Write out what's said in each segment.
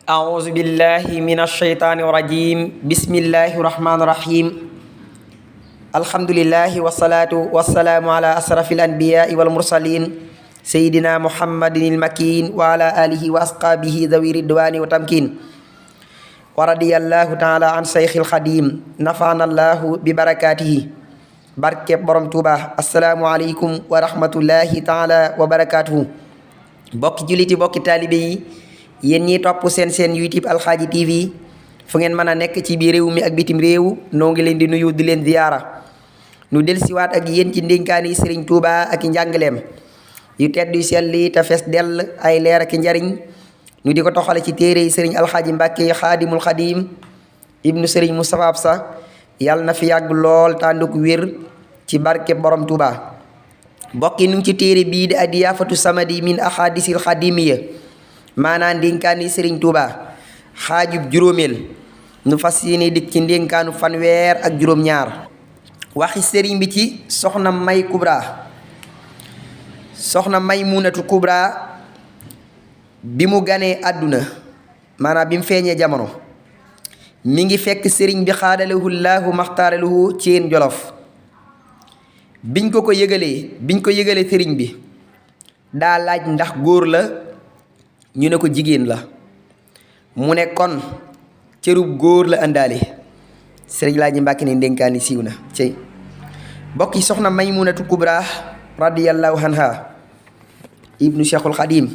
أعوذ بالله من الشيطان الرجيم بسم الله الرحمن الرحيم الحمد لله والصلاة والسلام على أشرف الأنبياء والمرسلين سيدنا محمد المكين وعلى آله وأصحابه ذوي الرضوان والتمكين ورضي الله تعالى عن شيخ الخديم نفعنا الله ببركاته barke borom Tuuba asalaamualeykum wa rahmatullahi taala wa barakaatuhu bokki julliti bokki taalibe yi yéen ñiy topp seen YouTube Alxaaji TV fu ngeen mën a nekk ci biir réew mi ak bitim réew noo ngi leen di nuyu di leen ziyaara nu del siwaat ak yéen ci ndénkaani Sëriñ Tuuba ak njàngaleem yu tedd yu sell yi te fees dell ay leer ak njariñ nu di ko toxale ci téere yi Sëriñ Alxaaji Mbàkke Xaadimul Xadim ibnu Sëriñ Mustafaa Absa yàlla na fi yàgg lool tànduk wér ci barke borom Tuuba bokki nu ngi ci téere bii di Adiyaafatu Samadi min ahadisil xadimiya maanaam ndénkaani Sëriñ Tuuba xaajub juróomeel nu fas yéene dik ci ndénkaanu fanweer ak juróom-ñaar waxi sëriñ bi ci soxna May Kubra soxna Maymunatu Kubra bi mu ganee àdduna maanaam bi mu feeñee jamono mi ngi fekk sëriñ bi xaadalahu llaahu maxtaaralahu Ceen Jolof biñ ko yëgalee sëriñ bi daa laaj ndax góor la ñu ne ko jigéen la mu ne kon cërub góor la àndaale sëriñ Laaji Mbàkke ne ndénkaani siiw na cey bokki soxna Maymunatu Kubra radiyallahu anha ibnu Cheikhul Xadim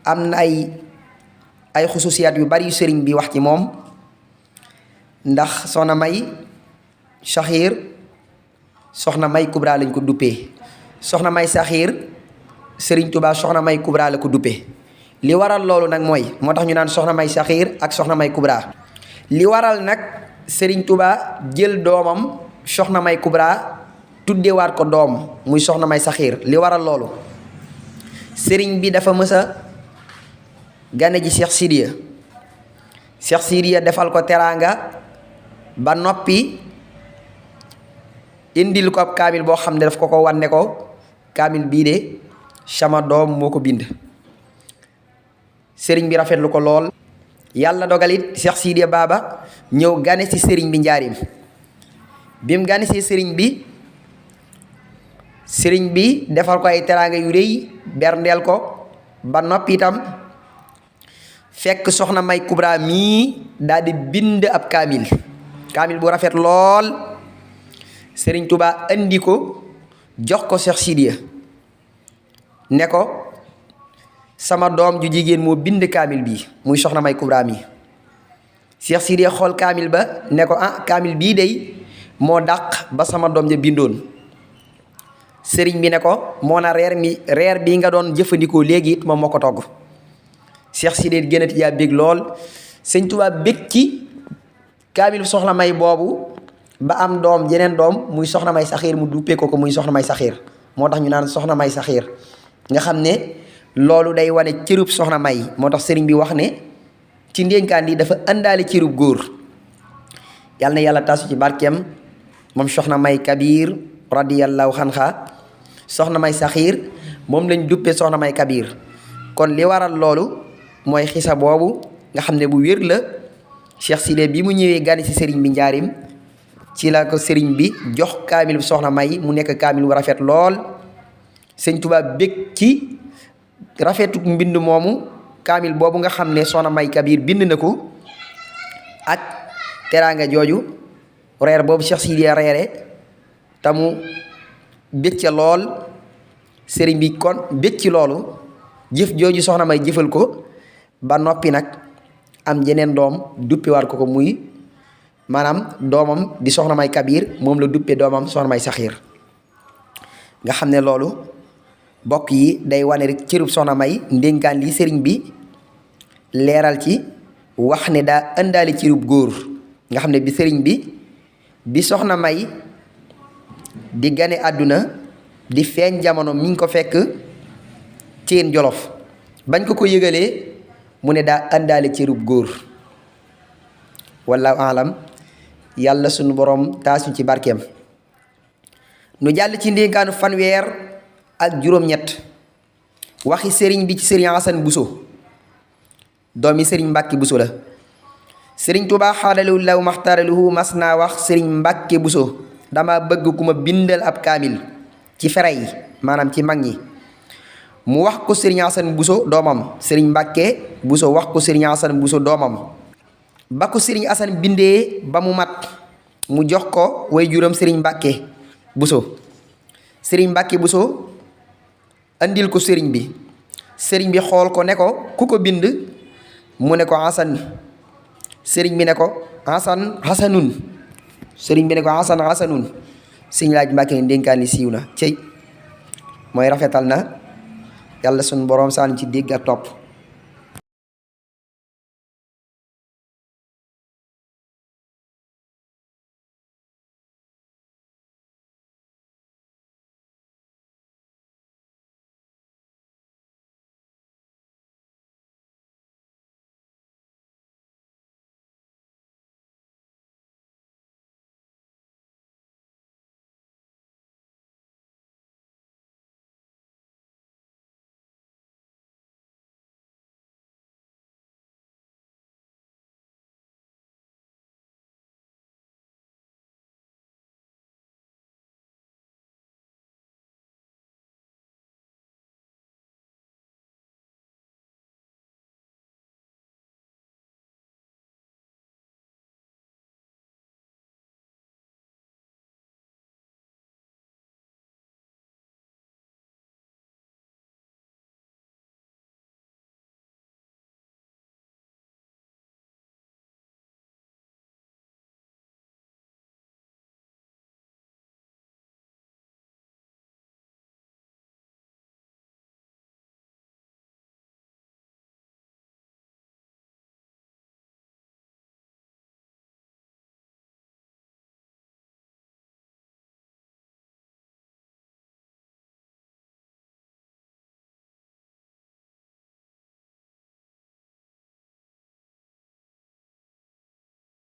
am na ay xususiyaat yu bari yu sëriñ bi wax ci moom ndax soxna May Saxiir soxna May Kubra lañ ko duppee soxna May Saxiir Sëriñ Tuubaa soxna May Kubra la ko duppee li waral loolu nag mooy moo tax ñu naan soxna May Saxiir ak soxna May Kubra li waral nag Sëriñ Tuubaa jël doomam soxna May Kubra tuddewaat ko doom muy soxna May Saxiir li waral loolu sëriñ bi dafa mës a gane ji Cheikh Sidiya defal ko teraanga ba noppi indil ko ab kaamil boo xam ne daf ko wan ne ko kaamil bii de sama doom moo ko bind sëriñ bi rafetlu ko lool yàlla dogalit Cheikh Sidiya Baba ñëw gane si sëriñ bi njaarim bi mu gane si sëriñ bi defal ko ay teraanga yu rëy berndeel ko ba noppi itam fekk soxna May Kubra mii daal di bind ab kaamil bu rafet lool Sëriñ Tuubaa andi ko jox ko Cheikh Sidiya ne ko sama doom ju jigéen moo bind kaamil bii muy soxna May Kubra mii Cheikh Sidiya xool kaamil ba ne ko kaamil bii day moo dàq ba sama doom ja bindoon sëriñ bi ne ko moo na reer bii nga doon jëfandikoo léegi it moom moo ko togg Cheikh Sidiya gënati yaa bég lool Sëriñ Tuubaa bég ci kaamil soxna May boobu ba am doom jeneen doom muy soxna May Saxiir mu duppee ko muy soxna May Saxiir moo tax ñu naan soxna May Saxiir nga xam ne loolu day wane cërub soxna May moo tax sëriñ bi wax ne ci ndénkaan yi dafa àndaale cërub góor yàlla na yàlla tasu ci barkeem moom soxna May Kabir radiyallahu anha soxna May Saxiir moom lañ duppee soxna May Kabir kon li waral loolu mooy xisa boobu nga xam ne bu wér la Cheikh Sidiya bi mu ñëwee gane ci sëriñ bi njaarim ci la ko sëriñ bi jox kaamil soxna May mu nekk kaamil bu rafet lool Sëriñ Tuubaa bég ci rafetu mbind moomu kaamil boobu nga xam ne soxna May Kabir bind na ko ak teraanga jooju reer boobu Cheikh Sidiya reere tamu bég ca lool sëriñ bi kon bég ci loolu jëf jooju soxna May jëfal ko ba noppi nag am jeneen doom duppiwaat ko muy maanaam doomam di soxna May Kabir moom la duppee doomam soxna May Saxiir nga xam ne loolu bokk yi day wane rek cërub soxna May ndénkaan li sëriñ bi leeral ci wax ne daa ëndaale cërub góor nga xam ne bi sëriñ bi soxna May di gane àdduna di feeñ jamono mi ngi ko fekk Ceen Jolof bañ ko yëgalee mu ne daa àndaale cërub góor wallaahu alam yàlla sunu borom taasuñ ci barkeem nu jàll ci ndénkaanu fanweer ak juróom-ñett waxi sëriñ bi ci sëriñ Asan Buso doomi sëriñ Mbàkke Buso la. sëriñ Tuubaa xaadalahu law maxtaaraluhu mas naa wax sëriñ Mbàkke Buso, dama bëgg ku ma bindal ab kaamil ci fere yi maanaam ci mag ñi. mu wax ko sëriñ Asan Buso doomam, sëriñ Mbàkke Buso wax ko sëriñ Asan Buso doomam. ba ko sëriñ Asan bindee ba mu mat mu jox ko way juram sëriñ Mbàkke Buso. sëriñ Mbàkke Buso andil ko sëriñ bi, sëriñ bi xool ko ne ko ku ko bind, mu ne ko Asan. sëriñ bi ne ko Hasanun. sëriñ bi ne ko Hasanun. sëriñ Laaj Mbàkke ne ndénkaan li siiw na cey mooy rafetal na. yàlla sunu boroom saan ci dégg ak topp.